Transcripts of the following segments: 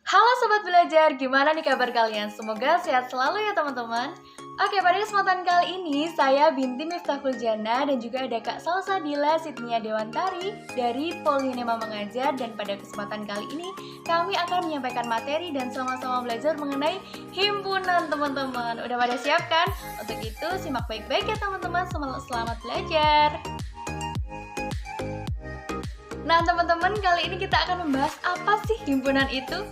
Halo Sobat Belajar, gimana nih kabar kalian? Semoga sehat selalu ya teman-teman. Oke, pada kesempatan kali ini saya Binti Miftahul Jana dan juga ada Kak Salsabila Sidnia Dewantari dari Polinema Mengajar. Dan pada kesempatan kali ini kami akan menyampaikan materi dan sama-sama belajar mengenai himpunan teman-teman. Udah pada siap kan? Untuk itu simak baik-baik ya teman-teman, selamat belajar. Nah teman-teman, kali ini kita akan membahas apa sih himpunan itu?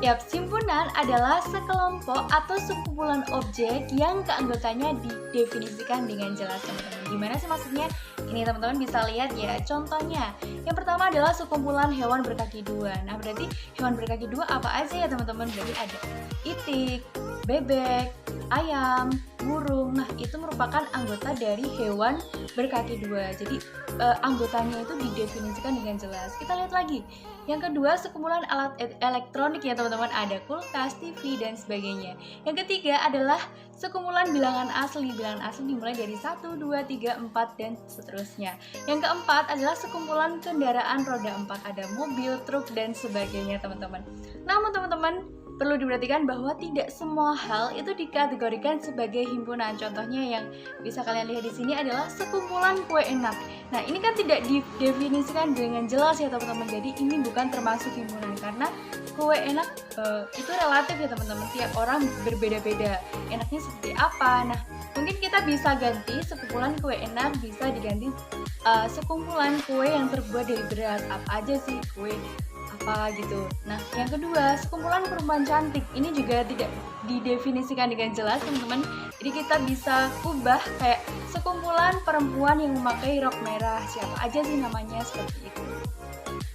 Yap, himpunan adalah sekelompok atau sekumpulan objek yang keanggotanya didefinisikan dengan jelas teman-teman. Gimana sih maksudnya? Ini teman-teman bisa lihat ya, contohnya. Yang pertama adalah sekumpulan hewan berkaki dua. Nah berarti hewan berkaki dua apa aja ya teman-teman? Berarti ada itik, bebek, ayam, burung. Nah itu merupakan anggota dari hewan berkaki dua. Jadi anggotanya itu didefinisikan dengan jelas. Kita lihat lagi. Yang kedua, sekumpulan alat elektronik ya teman-teman, ada kulkas, TV, dan sebagainya. Yang ketiga adalah sekumpulan bilangan asli. Bilangan asli dimulai dari 1, 2, 3, 4, dan seterusnya. Yang keempat adalah sekumpulan kendaraan roda 4, ada mobil, truk, dan sebagainya teman-teman. Namun teman-teman, perlu diperhatikan bahwa tidak semua hal itu dikategorikan sebagai himpunan. Contohnya yang bisa kalian lihat di sini adalah sekumpulan kue enak. Nah, ini kan tidak didefinisikan dengan jelas ya teman-teman. Jadi ini bukan termasuk himpunan karena kue enak itu relatif ya teman-teman. Tiap orang berbeda-beda. Enaknya seperti apa? Nah, mungkin kita bisa ganti sekumpulan kue enak bisa diganti sekumpulan kue yang terbuat dari beras. Apa aja sih kue apa gitu. Nah, yang kedua, sekumpulan perempuan cantik. Ini juga tidak didefinisikan dengan jelas, teman-teman. Jadi kita bisa ubah kayak sekumpulan perempuan yang memakai rok merah. Siapa aja sih namanya seperti itu.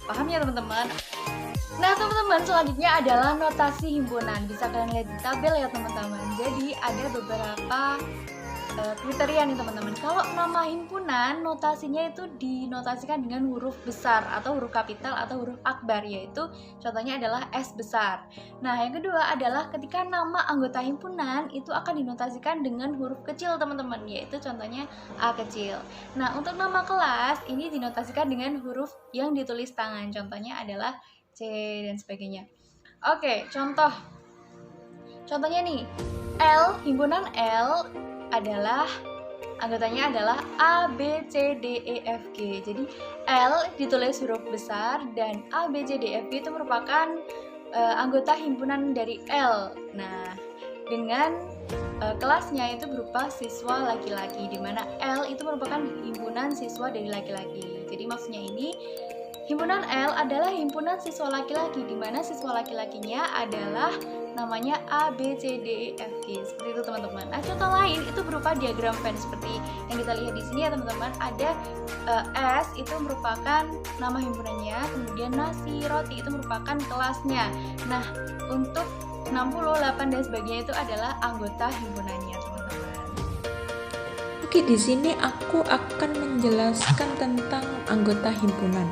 Paham ya, teman-teman? Nah, teman-teman, selanjutnya adalah notasi himpunan. Bisa kalian lihat di tabel ya, teman-teman. Jadi, ada beberapa kriteria nih teman-teman. Kalau nama himpunan notasinya itu dinotasikan dengan huruf besar atau huruf kapital atau huruf akbar, yaitu contohnya adalah S besar. Nah yang kedua adalah ketika nama anggota himpunan itu akan dinotasikan dengan huruf kecil teman-teman, yaitu contohnya A kecil. Nah untuk nama kelas ini dinotasikan dengan huruf yang ditulis tangan, contohnya adalah C dan sebagainya. Oke, contohnya nih, L, himpunan L adalah anggotanya adalah A, B, C, D, E, F, G. Jadi L ditulis huruf besar dan A, B, C, D, E, F, G itu merupakan anggota himpunan dari L. Nah, dengan kelasnya itu berupa siswa laki-laki, di mana L itu merupakan himpunan siswa dari laki-laki. Jadi maksudnya ini himpunan L adalah himpunan siswa laki-laki, di mana siswa laki-lakinya adalah namanya A, B, C, D, E, F, G. Seperti itu teman-teman. Nah, contoh lain itu berupa diagram Venn seperti yang kita lihat di sini ya teman-teman. Ada S itu merupakan nama himpunannya, kemudian nasi, roti itu merupakan kelasnya. Nah, untuk 68 dan sebagainya itu adalah anggota himpunannya teman-teman. Oke, di sini aku akan menjelaskan tentang anggota himpunan.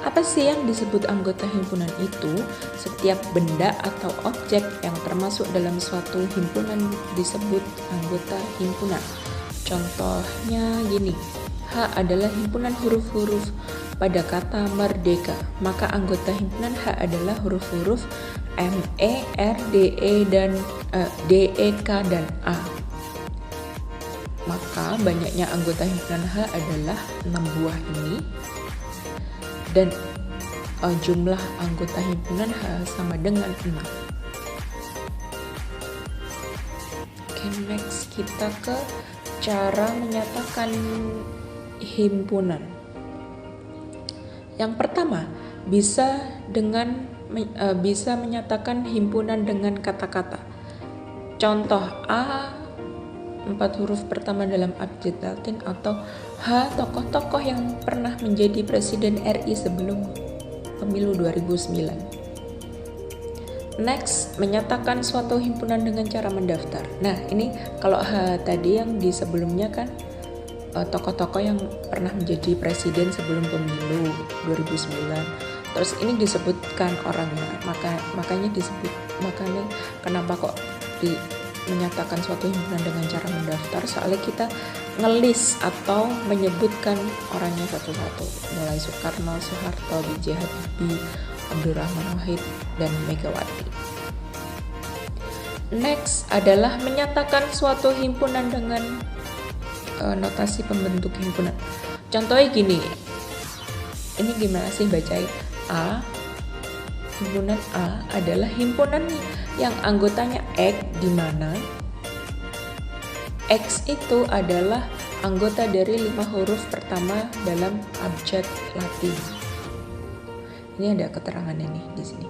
Apa sih yang disebut anggota himpunan itu? Setiap benda atau objek yang termasuk dalam suatu himpunan disebut anggota himpunan. Contohnya gini, H adalah himpunan huruf-huruf pada kata merdeka. Maka anggota himpunan H adalah huruf-huruf M, E, R, D, E, dan D, E, K, dan A. Maka banyaknya anggota himpunan H adalah 6 buah ini. Dan jumlah anggota himpunan H sama dengan 6. Oke, next kita ke cara menyatakan himpunan. Yang pertama, bisa menyatakan himpunan dengan kata-kata. Contoh A, 4 huruf pertama dalam abjad Latin, atau H, tokoh-tokoh yang pernah menjadi presiden RI sebelum pemilu 2009. Next, menyatakan suatu himpunan dengan cara mendaftar. Nah, ini kalau H tadi yang di sebelumnya kan tokoh-tokoh yang pernah menjadi presiden sebelum pemilu 2009. Terus ini disebutkan orangnya, makanya kenapa kok menyatakan suatu himpunan dengan cara mendaftar, soalnya kita ngelis atau menyebutkan orangnya satu-satu, mulai Soekarno, Soeharto, B.J. Habibie, Abdurrahman Wahid, dan Megawati. Next adalah menyatakan suatu himpunan dengan notasi pembentuk himpunan. Contohnya gini, ini gimana sih bacain? Himpunan A adalah himpunan yang anggotanya X, di mana X itu adalah anggota dari 5 huruf pertama dalam abjad Latin. Ini ada keterangannya nih di sini.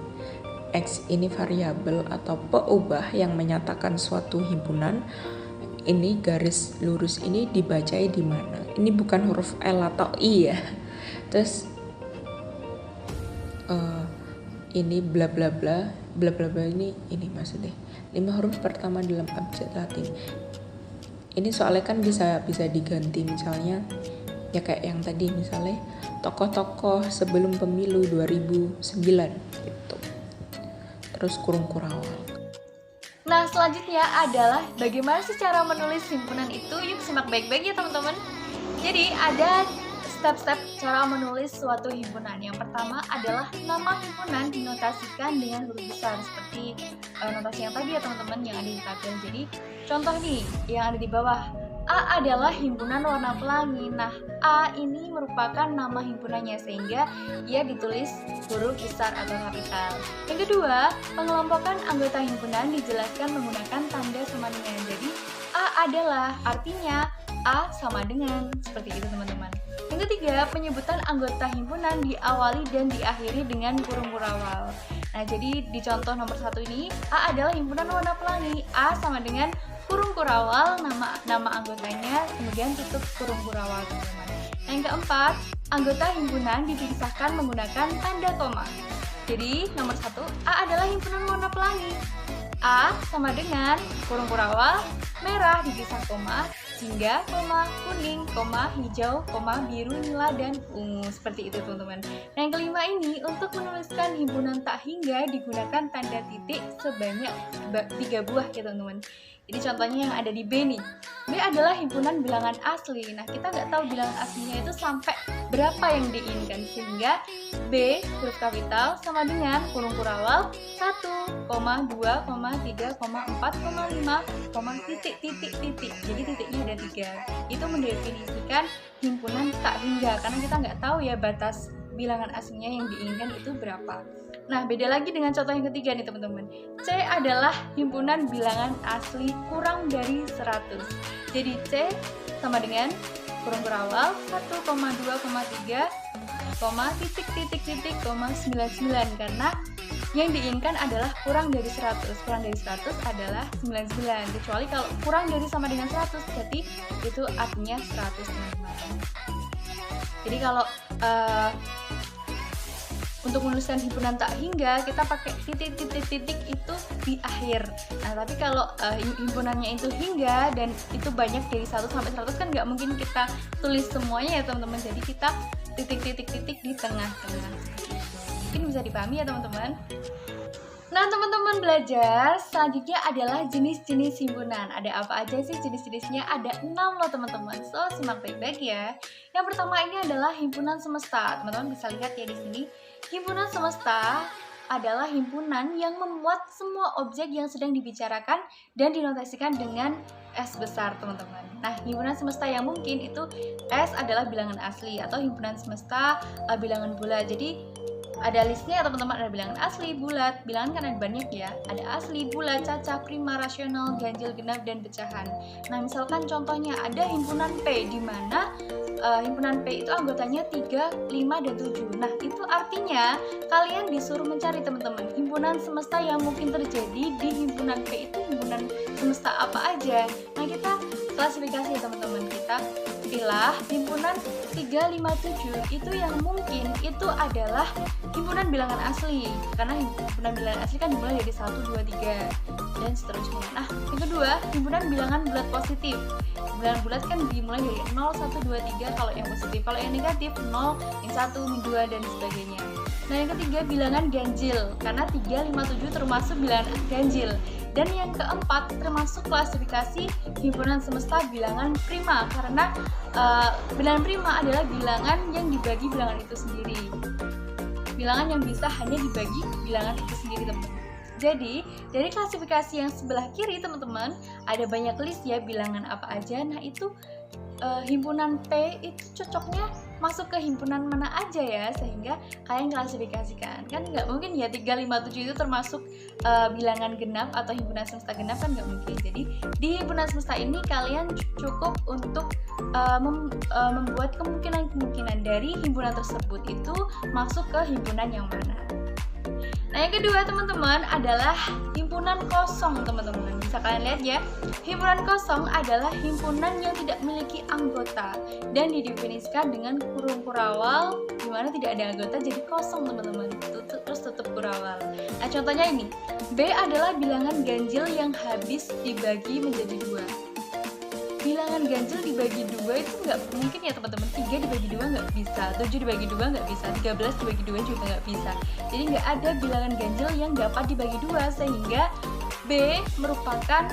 X ini variabel atau peubah yang menyatakan suatu himpunan. Ini garis lurus ini dibacai di mana? Ini bukan huruf L atau I ya. Terus ini bla bla bla ini maksudnya 5 huruf pertama dalam abjad Latin. Ini soalnya kan bisa diganti, misalnya ya kayak yang tadi, misalnya tokoh-tokoh sebelum pemilu 2009 gitu. Terus kurung kurawal. Nah, selanjutnya adalah bagaimana sih cara menulis himpunan itu. Yuk simak baik-baik ya teman-teman. Jadi ada step-step cara menulis suatu himpunan. Yang pertama adalah nama himpunan dinotasikan dengan huruf besar, seperti notasi yang tadi ya teman-teman yang ada di tabel. Jadi contoh nih yang ada di bawah, A adalah himpunan warna pelangi. Nah, A ini merupakan nama himpunannya sehingga ia ditulis huruf besar atau kapital. Yang kedua, pengelompokan anggota himpunan dijelaskan menggunakan tanda sama dengan. Jadi A adalah, artinya A sama dengan, seperti itu teman-teman. Yang ketiga, penyebutan anggota himpunan diawali dan diakhiri dengan kurung kurawal. Nah, jadi di contoh nomor 1 ini, A adalah himpunan warna pelangi. A sama dengan kurung kurawal, nama anggotanya, kemudian tutup kurung kurawal, teman-teman. Yang keempat, anggota himpunan dipisahkan menggunakan tanda koma. Jadi nomor 1, A adalah himpunan warna pelangi. A sama dengan kurung kurawal, merah dipisah koma, hingga koma, kuning, koma, hijau, koma, biru, nila, dan ungu. Seperti itu teman-teman. Nah, yang kelima ini, untuk menuliskan himpunan tak hingga digunakan tanda titik sebanyak 3 buah ya teman-teman. Jadi contohnya yang ada di B nih. B adalah himpunan bilangan asli. Nah, kita nggak tahu bilangan aslinya itu sampai berapa yang diinginkan, sehingga B huruf kapital sama dengan kurung kurawal 1, 2, 3, 4, 5, titik. Jadi titiknya ada 3. Itu mendefinisikan himpunan tak hingga, karena kita nggak tahu ya batas bilangan aslinya yang diinginkan itu berapa. Nah, beda lagi dengan contoh yang ketiga nih teman-teman. C adalah himpunan bilangan asli kurang dari 100. Jadi C sama dengan kurung kurawal 1, 2, 3, titik, 99, karena yang diinginkan adalah kurang dari 100. Kurang dari 100 adalah 99. Kecuali kalau kurang dari sama dengan 100, berarti itu artinya 100 teman-teman. Jadi kalau untuk menuliskan himpunan tak hingga, kita pakai titik itu di akhir. Nah, tapi kalau himpunannya itu hingga dan itu banyak dari 1 sampai 100 kan nggak mungkin kita tulis semuanya ya teman-teman. Jadi kita titik di tengah-tengah. Mungkin bisa dipahami ya teman-teman. Nah, teman-teman belajar, selanjutnya adalah jenis-jenis himpunan. Ada apa aja sih jenis-jenisnya? Ada 6 loh teman-teman. So, simak baik-baik ya. Yang pertama ini adalah himpunan semesta. Teman-teman bisa lihat ya di sini. Himpunan semesta adalah himpunan yang memuat semua objek yang sedang dibicarakan dan dinotasikan dengan S besar, teman-teman. Nah, himpunan semesta yang mungkin itu S adalah bilangan asli atau himpunan semesta bilangan bulat. Jadi ada listnya teman-teman, ada bilangan asli, bulat, bilangan kan ada banyak ya, ada asli, bulat, cacah, prima, rasional, ganjil, genap, dan pecahan. Nah, misalkan contohnya ada himpunan P, di mana himpunan P itu anggotanya 3, 5, dan 7. Nah, itu artinya kalian disuruh mencari teman-teman himpunan semesta yang mungkin terjadi di himpunan P itu himpunan semesta apa aja. Nah, kita klasifikasi ya teman-teman, kita pilih himpunan 3, 5, 7 itu yang mungkin itu adalah himpunan bilangan asli, karena himpunan bilangan asli kan dimulai dari 1, 2, 3 dan seterusnya. Nah, yang kedua, himpunan bilangan bulat positif. Bilangan bulat kan dimulai dari 0, 1, 2, 3 kalau yang positif. Kalau yang negatif 0, yang 1, yang 2 dan sebagainya. Nah, yang ketiga bilangan ganjil, karena 3, 5, 7 termasuk bilangan ganjil. Dan yang keempat termasuk klasifikasi himpunan semesta bilangan prima, karena bilangan prima adalah bilangan yang dibagi bilangan itu sendiri. bilangan yang bisa hanya dibagi bilangan itu sendiri, teman-teman. Jadi, dari klasifikasi yang sebelah kiri, teman-teman, ada banyak list ya bilangan apa aja. Nah, itu himpunan P itu cocoknya masuk ke himpunan mana aja ya, sehingga kalian klasifikasikan. Kan nggak mungkin ya 357 itu termasuk bilangan genap atau himpunan semesta genap, kan nggak mungkin. Jadi di himpunan semesta ini kalian cukup untuk membuat kemungkinan dari himpunan tersebut itu masuk ke himpunan yang mana. Nah, yang kedua, teman-teman, adalah himpunan kosong, teman-teman. Bisa kalian lihat ya, himpunan kosong adalah himpunan yang tidak memiliki anggota dan didefinisikan dengan kurung kurawal, di mana tidak ada anggota, jadi kosong, teman-teman. Terus tutup kurawal. Nah, contohnya ini, B adalah bilangan ganjil yang habis dibagi menjadi 2. Bilangan ganjil dibagi 2 itu nggak mungkin ya, teman-teman. 3 dibagi 2 nggak bisa, 7 dibagi 2 nggak bisa, 13 dibagi 2 juga nggak bisa. Jadi nggak ada bilangan ganjil yang dapat dibagi 2, sehingga B merupakan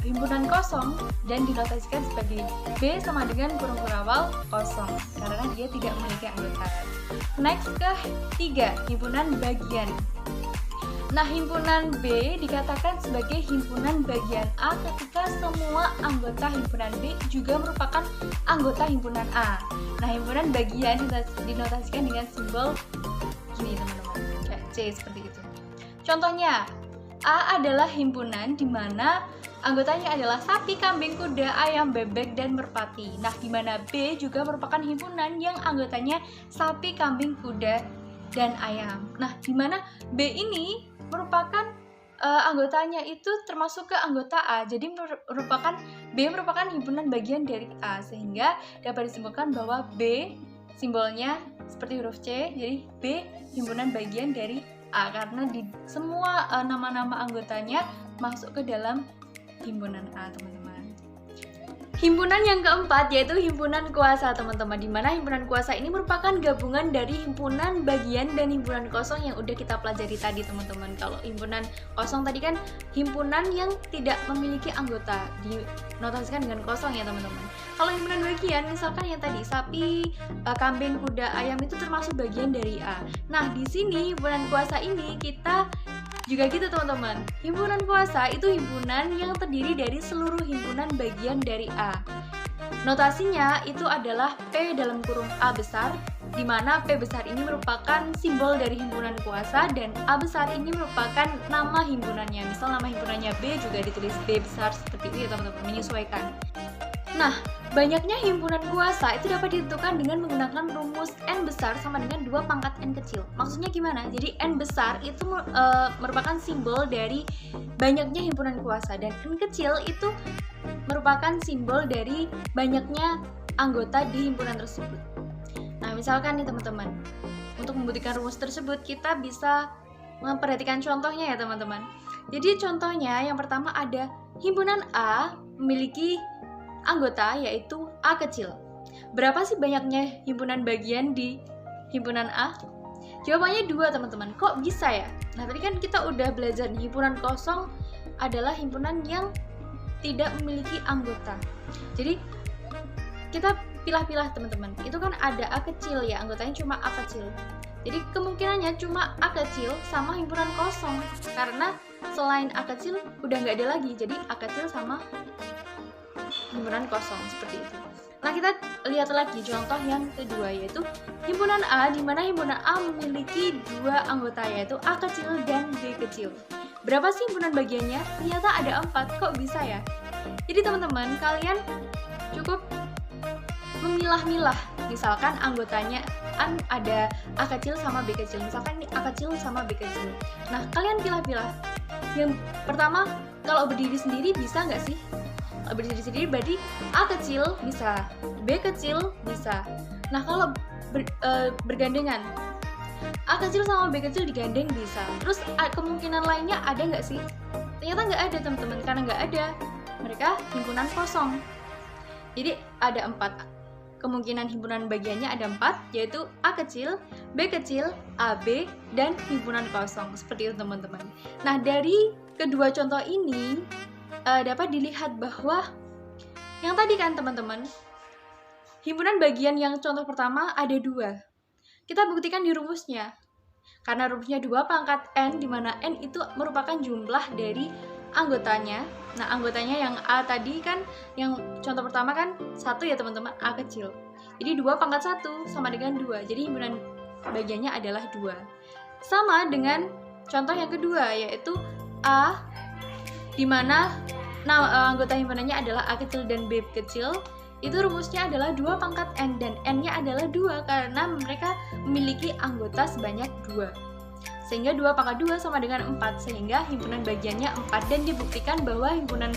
himpunan kosong dan dinotasikan sebagai B sama dengan kurung kurawal kosong karena dia tidak memiliki anggota. Next ke 3, himpunan bagian. Nah, himpunan B dikatakan sebagai himpunan bagian A ketika semua anggota himpunan B juga merupakan anggota himpunan A. Nah, himpunan bagian dinotasikan dengan simbol gini, teman-teman, kayak C seperti itu. Contohnya, A adalah himpunan di mana anggotanya adalah sapi, kambing, kuda, ayam, bebek, dan merpati. Nah, di mana B juga merupakan himpunan yang anggotanya sapi, kambing, kuda, dan ayam. Nah, di mana B ini merupakan anggotanya itu termasuk ke anggota A, jadi B merupakan himpunan bagian dari A, sehingga dapat disimpulkan bahwa B simbolnya seperti huruf C, jadi B himpunan bagian dari A karena di semua nama-nama anggotanya masuk ke dalam himpunan A, teman-teman. Himpunan yang keempat yaitu himpunan kuasa, teman-teman, di mana himpunan kuasa ini merupakan gabungan dari himpunan bagian dan himpunan kosong yang udah kita pelajari tadi, teman-teman. Kalau himpunan kosong tadi kan himpunan yang tidak memiliki anggota, dinotasikan dengan kosong ya, teman-teman. Kalau himpunan bagian, misalkan yang tadi sapi, kambing, kuda, ayam itu termasuk bagian dari A. Nah, di sini himpunan kuasa ini kita juga gitu, teman-teman. Himpunan kuasa itu himpunan yang terdiri dari seluruh himpunan bagian dari A. Notasinya itu adalah P dalam kurung A besar, di mana P besar ini merupakan simbol dari himpunan kuasa dan A besar ini merupakan nama himpunannya. Misal nama himpunannya B juga ditulis B besar seperti itu ya, teman-teman, menyesuaikan. Nah, banyaknya himpunan kuasa itu dapat ditentukan dengan menggunakan rumus N besar sama dengan 2 pangkat N kecil. Maksudnya gimana? Jadi N besar itu merupakan simbol dari banyaknya himpunan kuasa, dan N kecil itu merupakan simbol dari banyaknya anggota di himpunan tersebut. Nah, misalkan nih, teman-teman, untuk membuktikan rumus tersebut kita bisa memperhatikan contohnya ya, teman-teman. Jadi contohnya yang pertama ada himpunan A memiliki anggota yaitu A kecil. Berapa sih banyaknya himpunan bagian di himpunan A? Jawabannya 2, teman-teman. Kok bisa ya? Nah, tadi kan kita udah belajar nih, himpunan kosong adalah himpunan yang tidak memiliki anggota. Jadi kita pilah-pilah, teman-teman. Itu kan ada A kecil ya, anggotanya cuma A kecil. Jadi kemungkinannya cuma A kecil sama himpunan kosong, karena selain A kecil udah nggak ada lagi. Jadi A kecil sama himpunan kosong seperti itu. Nah, kita lihat lagi contoh yang kedua yaitu himpunan A, di mana himpunan A memiliki 2 anggota yaitu A kecil dan B kecil. Berapa sih himpunan bagiannya? Ternyata ada 4. Kok bisa ya? Jadi teman-teman, kalian cukup memilah-milah. Misalkan anggotanya ada A kecil sama B kecil. Misalkan ini A kecil sama B kecil. Nah, kalian pilah-pilah. Yang pertama, kalau berdiri sendiri bisa nggak sih? Berdiri sendiri berarti A kecil bisa, B kecil bisa. Nah, kalau bergandengan, A kecil sama B kecil digandeng bisa. Terus kemungkinan lainnya ada nggak sih? Ternyata nggak ada, teman-teman, karena nggak ada. Mereka himpunan kosong. Jadi ada 4. Kemungkinan himpunan bagiannya ada 4, yaitu A kecil, B kecil, AB, dan himpunan kosong. Seperti itu, teman-teman. Nah, dari kedua contoh ini dapat dilihat bahwa yang tadi kan, teman-teman, himpunan bagian yang contoh pertama ada 2. Kita buktikan di rumusnya. Karena rumusnya 2 pangkat N, di mana N itu merupakan jumlah dari anggotanya. Nah, anggotanya yang A tadi kan, yang contoh pertama kan 1 ya teman-teman, A kecil. Jadi 2 pangkat 1 sama dengan 2. Jadi himpunan bagiannya adalah 2. Sama dengan contoh yang kedua, yaitu A, di mana anggota himpunannya adalah A kecil dan B kecil. Itu rumusnya adalah 2 pangkat N, dan N-nya adalah 2 karena mereka memiliki anggota sebanyak 2. Sehingga 2 pangkat 2 sama dengan 4, sehingga himpunan bagiannya 4. Dan dibuktikan bahwa himpunan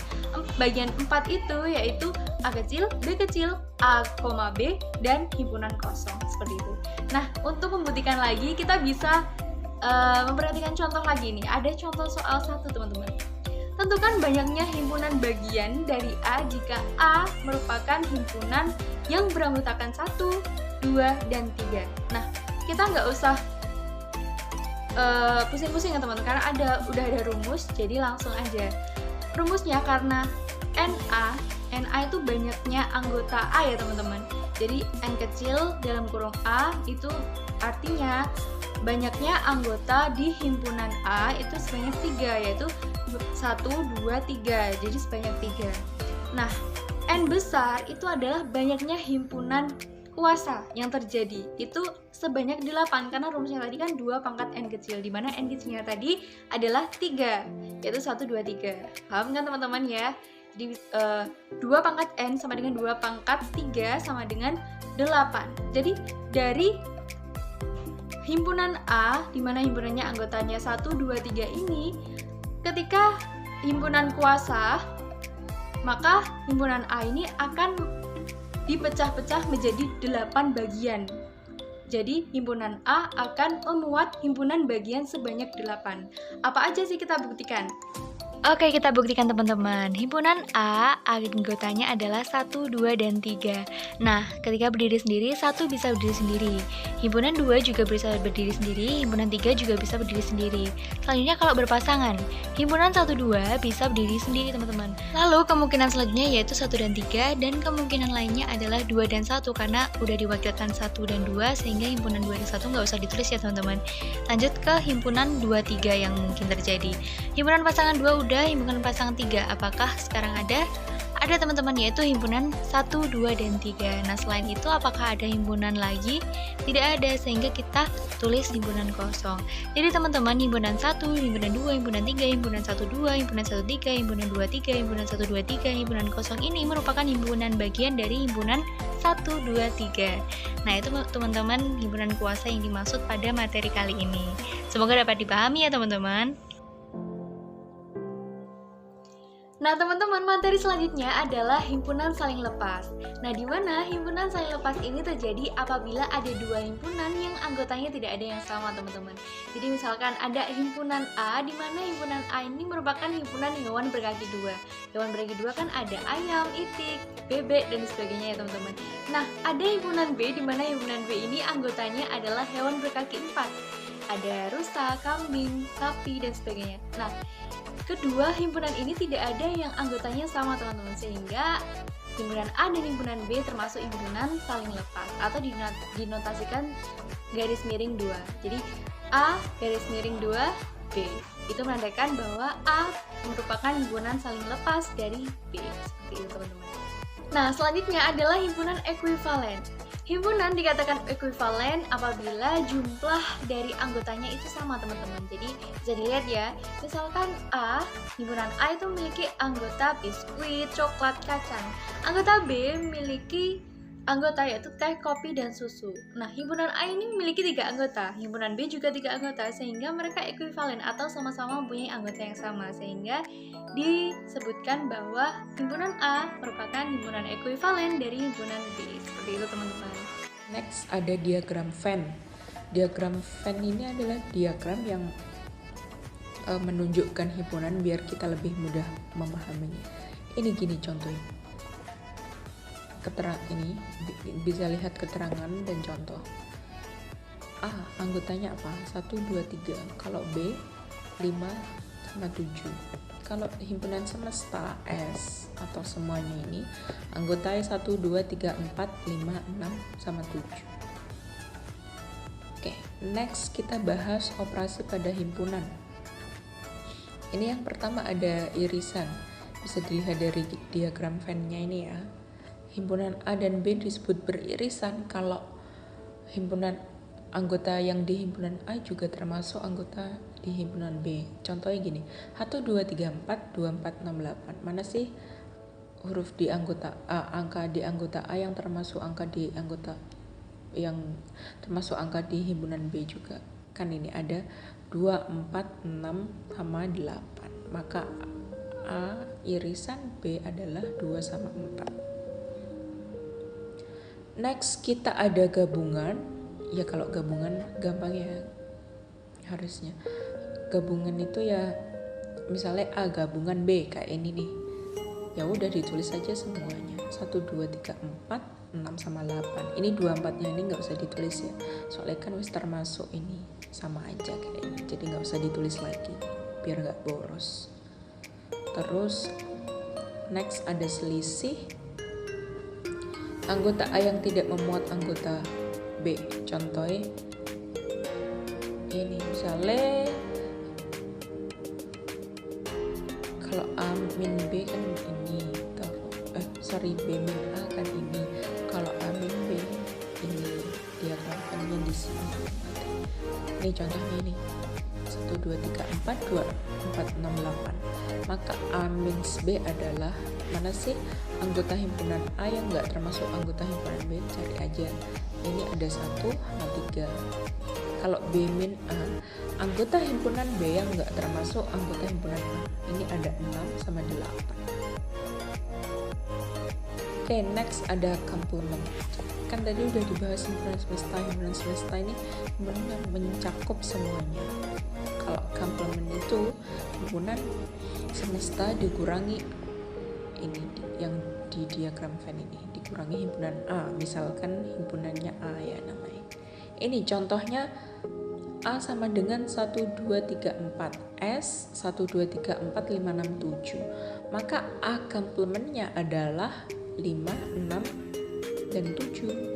bagian 4 itu yaitu A kecil, B kecil, A, B, dan himpunan kosong, seperti itu. Nah, untuk membuktikan lagi, kita bisa memperhatikan contoh lagi nih. Ada contoh soal 1 teman-teman. Tentukan banyaknya himpunan bagian dari A jika A merupakan himpunan yang beranggotakan 1, 2, dan 3. Nah, kita nggak usah pusing-pusing ya teman-teman, karena udah ada rumus, jadi langsung aja. Rumusnya karena NA itu banyaknya anggota A ya teman-teman. Jadi N kecil dalam kurung A itu artinya banyaknya anggota di himpunan A itu sebanyak 3, yaitu 1, 2, 3. Jadi sebanyak 3. Nah, N besar itu adalah banyaknya himpunan kuasa yang terjadi. Itu sebanyak 8, karena rumusnya tadi kan 2 pangkat N kecil, di mana N kecilnya tadi adalah 3, yaitu 1, 2, 3. Paham kan teman-teman ya? Jadi 2 pangkat N sama dengan 2 pangkat 3 sama dengan 8. Jadi dari himpunan A, di mana himpunannya anggotanya 1, 2, 3 ini, ketika himpunan kuasa, maka himpunan A ini akan dipecah-pecah menjadi 8 bagian. Jadi himpunan A akan memuat himpunan bagian sebanyak 8. Apa aja sih kita buktikan? Oke, kita buktikan teman-teman. Himpunan A, anggotanya adalah 1, 2, dan 3. Nah, ketika berdiri sendiri, 1 bisa berdiri sendiri. Himpunan 2 juga bisa berdiri sendiri, himpunan 3 juga bisa berdiri sendiri. Selanjutnya kalau berpasangan, himpunan 1, 2 bisa berdiri sendiri teman-teman. Lalu kemungkinan selanjutnya yaitu 1 dan 3, dan kemungkinan lainnya adalah 2 dan 1, karena udah diwakilkan 1 dan 2, sehingga himpunan 2 dan 1 nggak usah ditulis ya teman-teman. Lanjut ke himpunan 2, 3 yang mungkin terjadi. Himpunan pasangan 2 udah, himpunan pasangan 3 apakah sekarang ada? Ada teman-teman, yaitu himpunan 1, 2, dan 3. Nah, selain itu apakah ada himpunan lagi? Tidak ada, sehingga kita tulis himpunan kosong. Jadi teman-teman, himpunan 1, himpunan 2, himpunan 3, himpunan 1, 2, himpunan 1, 3, himpunan 2, 3, himpunan 1, 2, 3, himpunan kosong ini merupakan himpunan bagian dari himpunan 1, 2, 3. Nah, itu teman-teman himpunan kuasa yang dimaksud pada materi kali ini. Semoga dapat dipahami ya teman-teman. Nah teman-teman, materi selanjutnya adalah himpunan saling lepas. Nah, di mana himpunan saling lepas ini terjadi apabila ada 2 himpunan yang anggotanya tidak ada yang sama teman-teman. Jadi misalkan ada himpunan A, di mana himpunan A ini merupakan himpunan hewan berkaki 2. Hewan berkaki 2 kan ada ayam, itik, bebek, dan sebagainya ya teman-teman. Nah, ada himpunan B, di mana himpunan B ini anggotanya adalah hewan berkaki 4. Ada rusa, kambing, sapi, dan sebagainya. Nah, kedua himpunan ini tidak ada yang anggotanya sama teman-teman, sehingga himpunan A dan himpunan B termasuk himpunan saling lepas atau dinotasikan garis miring 2. Jadi A garis miring 2 B itu menandakan bahwa A merupakan himpunan saling lepas dari B, seperti itu teman-teman. Nah, selanjutnya adalah himpunan ekuivalen. Himpunan dikatakan ekuivalen apabila jumlah dari anggotanya itu sama teman-teman. Jadi bisa dilihat ya, misalkan A, himpunan A itu memiliki anggota biskuit, coklat, kacang. Anggota B memiliki anggota yaitu teh, kopi, dan susu. Nah, himpunan A ini memiliki 3 anggota, himpunan B juga 3 anggota, sehingga mereka ekuivalen atau sama-sama mempunyai anggota yang sama, sehingga disebutkan bahwa himpunan A merupakan himpunan ekuivalen dari himpunan B. Seperti itu teman-teman. Next ada diagram Venn. Diagram Venn ini adalah diagram yang menunjukkan himpunan biar kita lebih mudah memahaminya. Ini gini contohnya. Ini bisa lihat keterangan dan contoh. A, anggotanya apa? 1, 2, 3. Kalau B, 5 sama 7. Kalau himpunan semesta S atau semuanya ini anggotanya 1, 2, 3, 4, 5, 6 sama 7. Next kita bahas operasi pada himpunan. Ini yang pertama ada irisan. Bisa dilihat dari diagram Venn-nya ini ya. Himpunan A dan B disebut beririsan kalau himpunan anggota yang di himpunan A juga termasuk anggota di himpunan B. Contohnya gini, 1, 2, 3, 4, 2, 4, 6, 8. Mana sih huruf di anggota A, angka di anggota A yang termasuk angka di himpunan B juga? Kan ini ada 2, 4, 6, sama 8. Maka A irisan B adalah 2 sama 4. Next kita ada gabungan. Ya kalau gabungan gampang ya harusnya. Gabungan itu ya misalnya A gabungan B kayak ini nih. Ya udah ditulis aja semuanya. 1, 2, 3, 4, 6 sama 8. Ini 24-nya ini nggak usah ditulis ya. Soalnya kan wis termasuk ini sama aja kayak ini. Jadi nggak usah ditulis lagi biar nggak boros. Terus next ada selisih. Anggota A yang tidak memuat anggota B. Contohnya ini misalnya kalau A min B kan ini, B min A kan ini. Kalau A min B ini diagramkannya di sini. Ini contohnya ini 1, 2, 3, 4, 2, 4, 6, 8. Maka A min B adalah mana sih anggota himpunan A yang nggak termasuk anggota himpunan B? Cari aja. Ini ada 1 sama 3. Kalau B min A, anggota himpunan B yang nggak termasuk anggota himpunan A, ini ada 6 sama 8. Oke, next ada komplement. Kan tadi udah dibahas himpunan semesta ini himpunan mencakup semuanya. Kalau komplement itu himpunan semesta dikurangi ini yang di diagram Venn ini, dikurangi himpunan A. Misalkan himpunannya A ya namanya. Ini contohnya A sama dengan 1, 2, 3, 4. S 1, 2, 3, 4, 5, 6, 7. Maka A komplementnya adalah 5, 6, dan 7.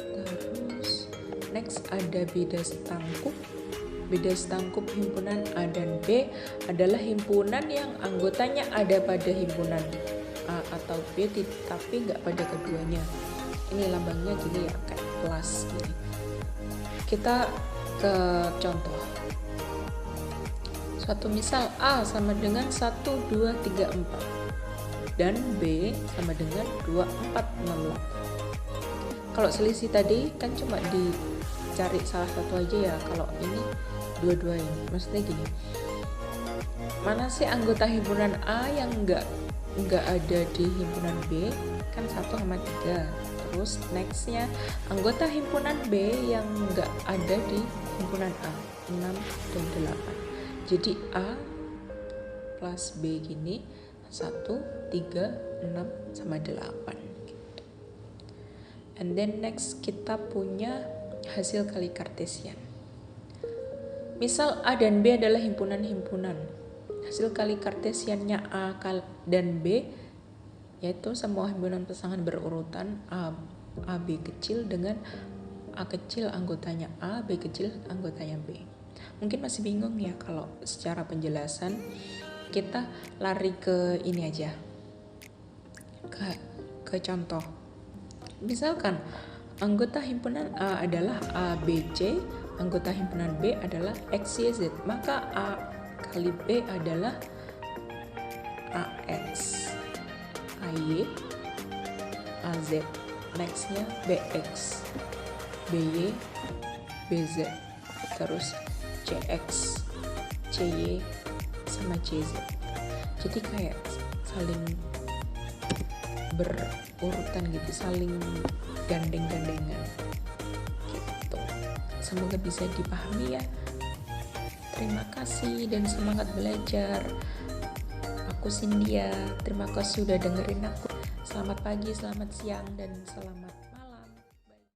Terus next ada beda setangkup. Beda setangkup himpunan A dan B adalah himpunan yang anggotanya ada pada himpunan A atau B tapi nggak pada keduanya. Ini lambangnya gini ya, kayak plus gini. Kita ke contoh. Suatu misal A sama dengan 1, 2, 3, 4 dan B sama dengan 2, 4, 6, 8. Kalau selisih tadi kan cuma dicari salah satu aja ya. Kalau ini dua-duanya, maksudnya gini, mana sih anggota himpunan A yang nggak ada di himpunan B? Kan 1 sama 3. Terus nextnya anggota himpunan B yang nggak ada di himpunan A, 6 dan 8. Jadi A plus B gini 1, 3, 6 sama 8 gitu. And then next kita punya hasil kali Kartesian. Misal A dan B adalah himpunan-himpunan. Hasil kali Kartesiannya A dan B yaitu semua himpunan pasangan berurutan A B kecil dengan A kecil anggotanya A, B kecil anggotanya B. Mungkin masih bingung ya kalau secara penjelasan. Kita lari ke ini aja. Ke contoh. Misalkan anggota himpunan A adalah ABC, anggota himpunan B adalah XYZ, maka A kali B adalah AX, AY, AZ. Nextnya BX, BY, BZ, terus CX, CY, sama CZ. Jadi kayak saling berurutan gitu, saling gandeng-gandengan gitu. Semoga bisa dipahami ya. Terima kasih dan semangat belajar. Aku Cynthia, terima kasih sudah dengerin aku. Selamat pagi, selamat siang, dan selamat